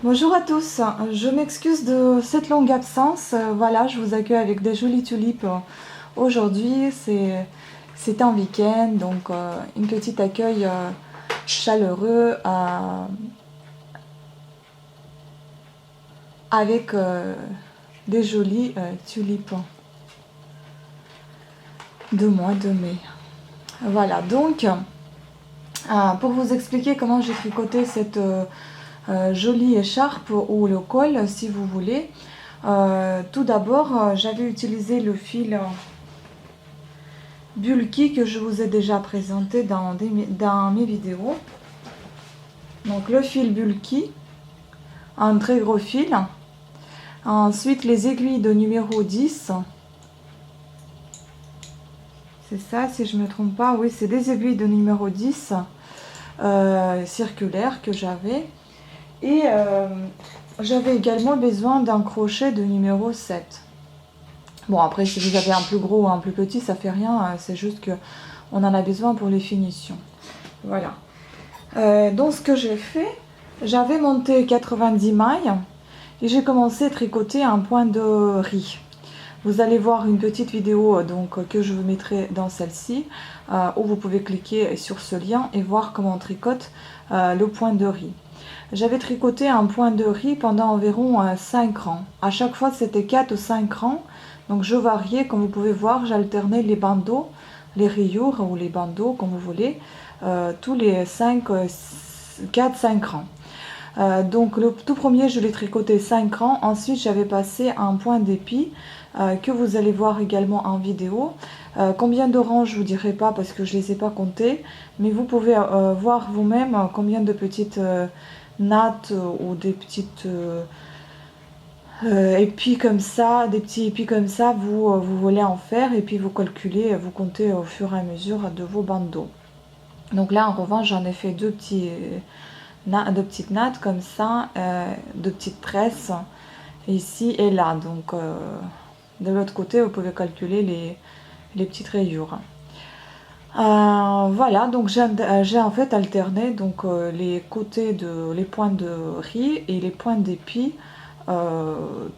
Bonjour à tous, je m'excuse de cette longue absence. Voilà, je vous accueille avec des jolies tulipes aujourd'hui. C'est un week-end, donc une petite accueil chaleureux avec des jolies tulipes de mois de mai. Voilà, donc pour vous expliquer comment j'ai tricoté cette jolie écharpe ou le col, si vous voulez. Tout d'abord, j'avais utilisé le fil bulky que je vous ai déjà présenté dans mes vidéos. Donc le fil bulky, un très gros fil. Ensuite les aiguilles de numéro 10. C'est ça, si je ne me trompe pas. Oui, c'est des aiguilles de numéro 10 circulaires que j'avais. Et j'avais également besoin d'un crochet de numéro 7. Bon, après, si vous avez un plus gros ou un plus petit, ça fait rien. C'est juste que on en a besoin pour les finitions. Voilà. Donc, ce que j'ai fait, j'avais monté 90 mailles et j'ai commencé à tricoter un point de riz. Vous allez voir une petite vidéo donc, que je vous mettrai dans celle-ci, où vous pouvez cliquer sur ce lien et voir comment on tricote le point de riz. J'avais tricoté un point de riz pendant environ 5 rangs. À chaque fois, c'était 4 ou 5 rangs. Donc, je variais, comme vous pouvez voir, j'alternais les bandeaux, les rayures ou les bandeaux, comme vous voulez, tous les 4-5 rangs. Donc, le tout premier, je l'ai tricoté 5 rangs. Ensuite, j'avais passé un point d'épi que vous allez voir également en vidéo. Combien de rangs, je ne vous dirai pas parce que je ne les ai pas comptés. Mais vous pouvez voir vous-même combien de petites nattes ou des petites épis comme ça, des petits épis comme ça, vous voulez en faire et puis vous calculez, vous comptez au fur et à mesure de vos bandeaux. Donc là en revanche j'en ai fait deux petites nattes comme ça, deux petites tresses ici et là. Donc de l'autre côté vous pouvez calculer les petites rayures. Voilà, donc j'ai en fait alterné donc, les points de riz et les points d'épi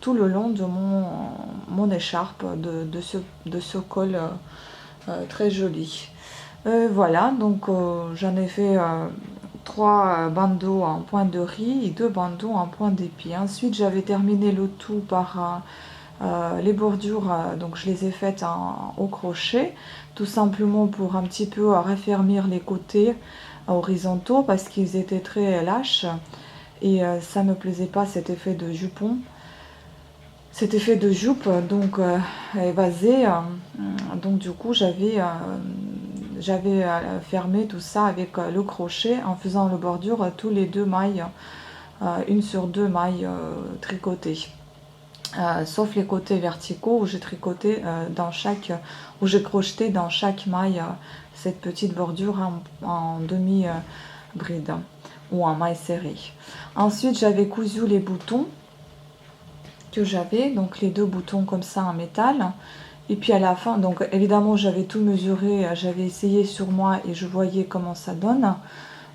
tout le long de mon écharpe de ce col très joli. Voilà, donc j'en ai fait 3 bandeaux en point de riz et 2 bandeaux en point d'épi. Ensuite j'avais terminé le tout par les bordures, donc je les ai faites au crochet, tout simplement pour un petit peu raffermir les côtés horizontaux parce qu'ils étaient très lâches et ça me plaisait pas cet effet de jupon, cet effet de jupe donc évasé. Donc du coup j'avais fermé tout ça avec le crochet en faisant le bordure tous les 2 mailles, une sur 2 mailles tricotées. Sauf les côtés verticaux où j'ai tricoté où j'ai crocheté dans chaque maille cette petite bordure en demi bride ou en maille serrée. Ensuite j'avais cousu les boutons que j'avais, donc les 2 boutons comme ça en métal. Et puis à la fin, donc évidemment j'avais tout mesuré, j'avais essayé sur moi et je voyais comment ça donne.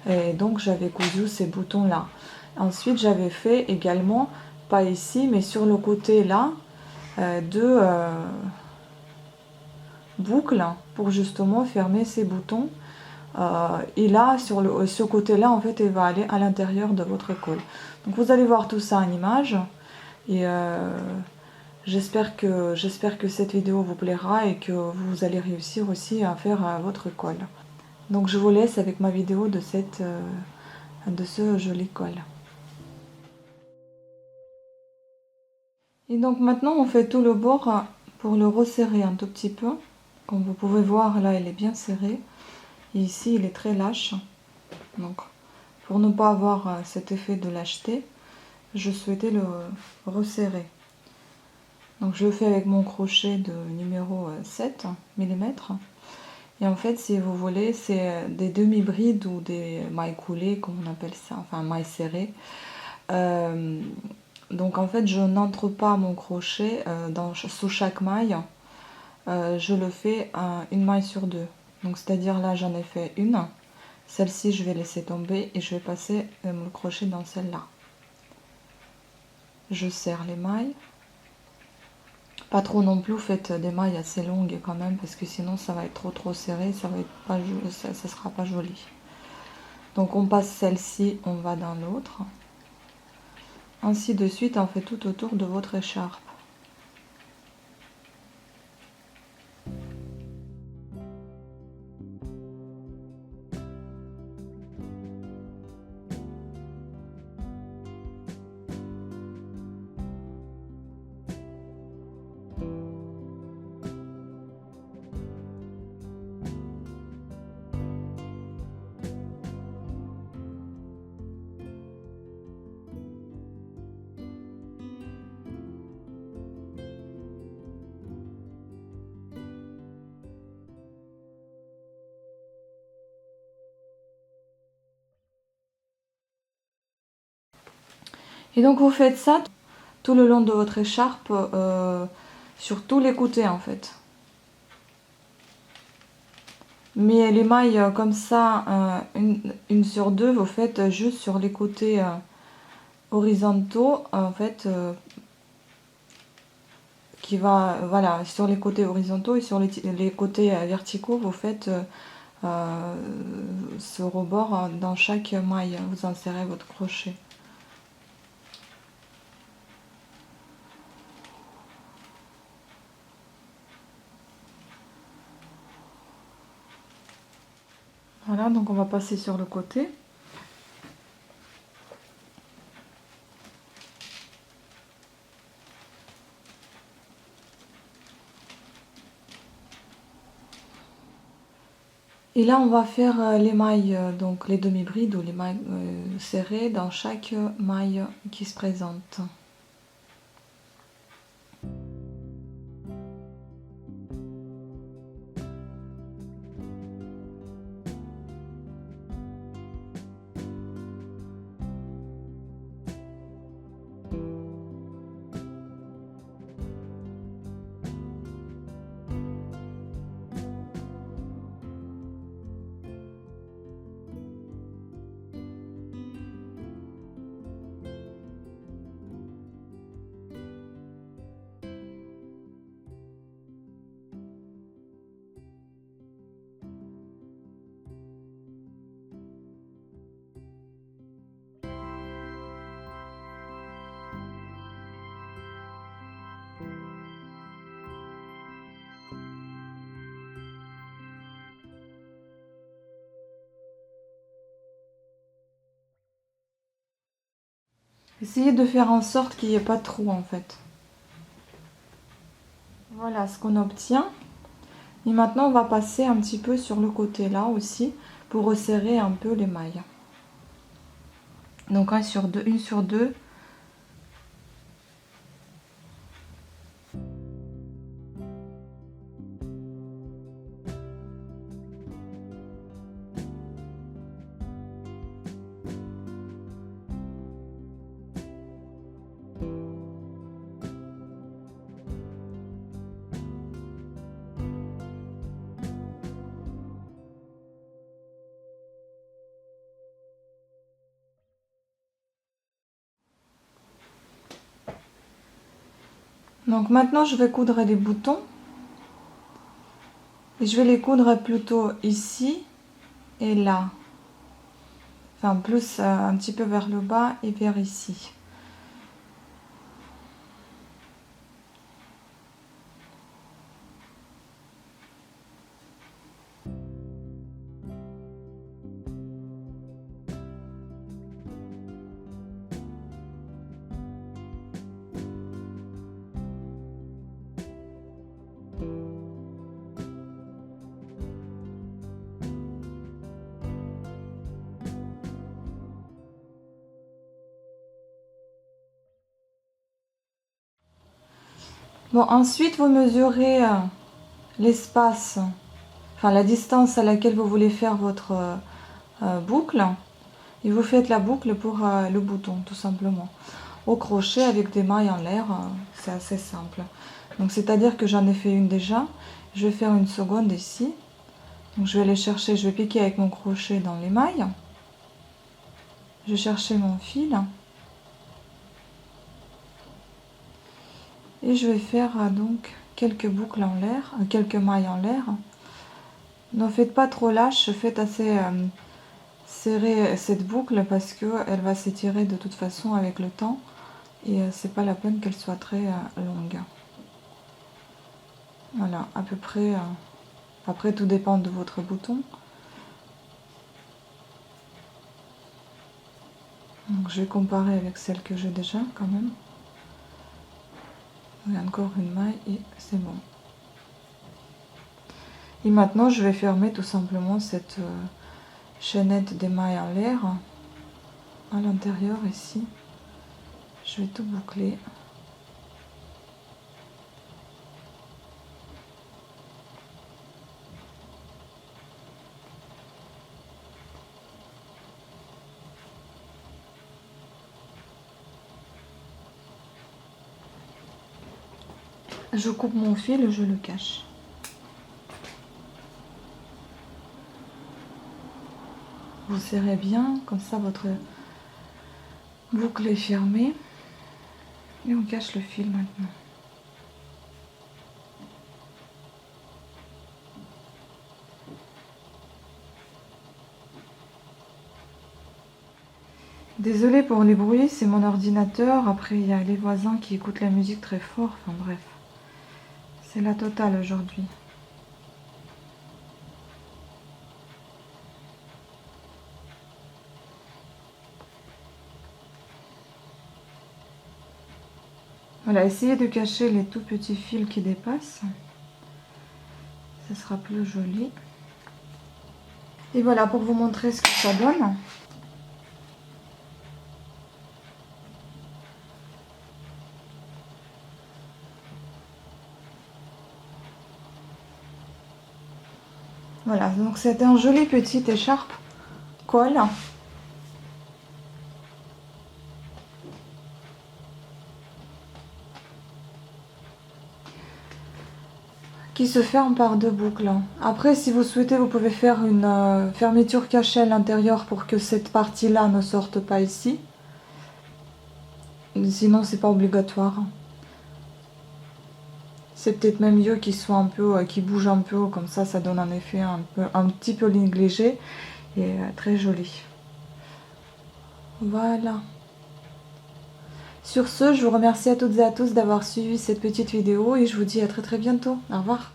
Et donc j'avais cousu ces boutons là. Ensuite j'avais fait également, pas ici mais sur le côté là, 2 boucles pour justement fermer ces boutons. Et là sur ce côté là en fait il va aller à l'intérieur de votre col. Donc vous allez voir tout ça en image et j'espère que cette vidéo vous plaira et que vous allez réussir aussi à faire votre col. Donc je vous laisse avec ma vidéo de ce joli col. Et donc maintenant on fait tout le bord pour le resserrer un tout petit peu. Comme vous pouvez voir là il est bien serré. Et ici il est très lâche. Donc pour ne pas avoir cet effet de lâcheté, je souhaitais le resserrer. Donc je le fais avec mon crochet de numéro 7 mm. Et en fait si vous voulez c'est des demi-brides ou des mailles coulées comme on appelle ça, enfin mailles serrées. Donc en fait je n'entre pas mon crochet sous chaque maille, je le fais une maille sur 2. Donc c'est à dire là j'en ai fait une, celle-ci je vais laisser tomber et je vais passer le crochet dans celle-là. je serre les mailles. Pas trop non plus, faites des mailles assez longues quand même, parce que sinon ça va être trop serré, ça va être pas, ça sera pas joli. Donc on passe celle-ci, on va dans l'autre. Ainsi de suite, on fait tout autour de votre écharpe. Et donc vous faites ça tout le long de votre écharpe, sur tous les côtés en fait. Mais les mailles comme ça, une sur deux, vous faites juste sur les côtés horizontaux, en fait, qui va, voilà, sur les côtés horizontaux et sur les côtés verticaux, vous faites ce rebord dans chaque maille, vous insérez votre crochet. Voilà, donc on va passer sur le côté. Et là, on va faire les mailles, donc les demi-brides ou les mailles serrées dans chaque maille qui se présente. Essayez de faire en sorte qu'il n'y ait pas de trou en fait. Voilà ce qu'on obtient. Et maintenant, on va passer un petit peu sur le côté là aussi pour resserrer un peu les mailles. Donc une sur deux. Donc maintenant, je vais coudre les boutons. Et je vais les coudre plutôt ici et là. Enfin, plus un petit peu vers le bas et vers ici. Bon, ensuite, vous mesurez l'espace, enfin la distance à laquelle vous voulez faire votre boucle. Et vous faites la boucle pour le bouton, tout simplement. Au crochet avec des mailles en l'air, c'est assez simple. Donc c'est-à-dire que j'en ai fait une déjà. Je vais faire une seconde ici. Donc je vais aller chercher, je vais piquer avec mon crochet dans les mailles. Je vais chercher mon fil. Et je vais faire donc quelques boucles en l'air, quelques mailles en l'air. Ne faites pas trop lâche, faites assez serrer cette boucle parce qu'elle va s'étirer de toute façon avec le temps. Et c'est pas la peine qu'elle soit très longue. Voilà, à peu près. Après, tout dépend de votre bouton. Donc, je vais comparer avec celle que j'ai déjà quand même. Il y a encore une maille et c'est bon. Et maintenant, je vais fermer tout simplement cette chaînette des mailles en l'air à l'intérieur ici. Je vais tout boucler. Je coupe mon fil et je le cache. Vous serrez bien, comme ça votre boucle est fermée. Et on cache le fil maintenant. Désolée pour les bruits, c'est mon ordinateur. Après, il y a les voisins qui écoutent la musique très fort. Enfin bref, c'est la totale aujourd'hui. Voilà, essayez de cacher les tout petits fils qui dépassent. Ce sera plus joli. Et voilà, pour vous montrer ce que ça donne. Voilà, donc c'est un joli petit écharpe colle. Qui se ferme par deux boucles. Après, si vous souhaitez, vous pouvez faire une fermeture cachée à l'intérieur pour que cette partie-là ne sorte pas ici. Sinon, c'est pas obligatoire. C'est peut-être même mieux qu'il soit un peu, qu'il bouge un peu, comme ça donne un effet un petit peu négligé et très joli. Voilà. Sur ce, je vous remercie à toutes et à tous d'avoir suivi cette petite vidéo et je vous dis à très bientôt. Au revoir.